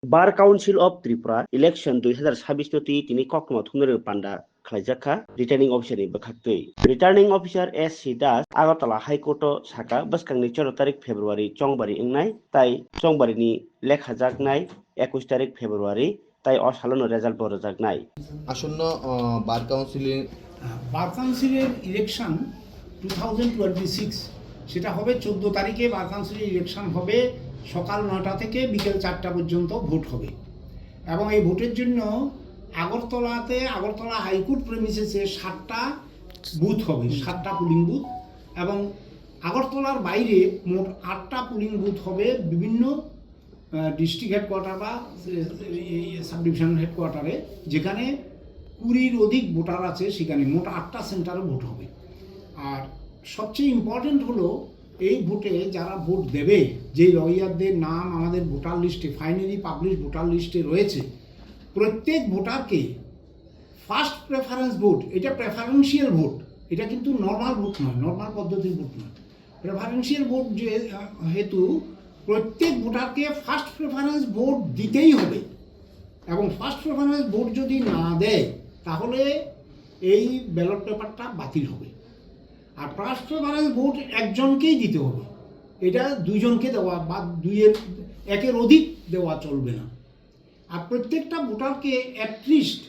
Bar council of Tripura election 2026 তিনি কক্রমা থুমনের পান্ডা খাইজাখা রিটার্নিং অফিসারनि বখাকতৈ returning officer S C Das Agartala high court সাকা বসকাंनि 14 তারিখ ফেব্রুয়ারি চংবারি इंनाय তাই চংবারিनि লেখাজাকনাय 21 তারিখ ফেব্রুয়ারি তাই অসালন রেজাল্ট বরজাকনাय আসন্ন বার কাউন্সিলের ইলেকশন 2026 সেটা হবে 14 তারিখে। বার কাউন্সিলের ইলেকশন হবে সকাল 9টা থেকে বিকেল 4টা পর্যন্ত ভোট হবে এবং এই ভোটের জন্য আগরতলা হাইকোর্ট প্রেমিসেসে 7টা বুথ হবে, 7টা পুলিং বুথ, এবং আগরতলার বাইরে মোট 8টা পুলিং বুথ হবে বিভিন্ন ডিস্ট্রিক্ট হেডকোয়ার্টার বা সাব ডিভিশন হেডকোয়ার্টারে, যেখানে 20-র অধিক ভোটার আছে। সেখানে মোট 8টা সেন্টারে ভোট হবে। আর সবচেয়ে ইম্পর্টেন্ট হলো এই ভোটে যারা ভোট দেবে, যে লয়ারদের নাম আমাদের ভোটার লিস্টে ফাইনালি পাবলিশ ভোটার লিস্টে রয়েছে, প্রত্যেক ভোটারকে ফার্স্ট প্রেফারেন্স ভোট, এটা প্রেফারেন্সিয়াল ভোট, এটা কিন্তু নর্মাল ভোট নয়, নর্মাল পদ্ধতির ভোট নয়, প্রেফারেন্সিয়াল ভোট যে হেতু প্রত্যেক ভোটারকে ফার্স্ট প্রেফারেন্স ভোট দিতেই হবে। এবং ফার্স্ট প্রেফারেন্স ভোট যদি না দেয় তাহলে এই ব্যালট পেপারটা বাতিল হবে। আর ফার্স্ট প্রেফারেন্স ভোট একজনকেই দিতে হবে, এটা দুইজনকে দেওয়া বা একের অধিক দেওয়া চলবে না। আর প্রত্যেকটা ভোটারকে অ্যাটলিস্ট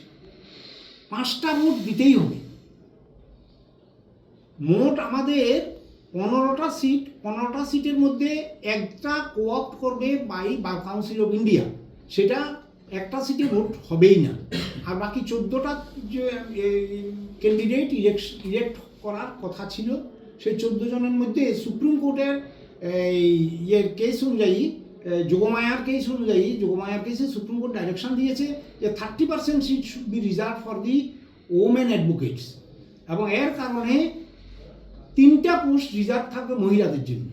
5টা ভোট দিতেই হবে। মোট আমাদের 15টা সিট, 15টা সিটের মধ্যে একটা কোঅপ্ট করবে বার কাউন্সিল অফ ইন্ডিয়া, সেটা একটা সিটে ভোট হবেই না। আর বাকি 14টা যে ক্যান্ডিডেট ইলেক্ট করার কথা ছিল, সেই 14 জনের মধ্যে সুপ্রিম কোর্টের কেস অনুযায়ী, যোগমায়ার কেসে সুপ্রিম কোর্ট ডাইরেকশন দিয়েছে যে 30% seat should be reserve for the women advocates, এবং এর কারণে 3টা পোস্ট রিজার্ভ থাকবে মহিলাদের জন্য।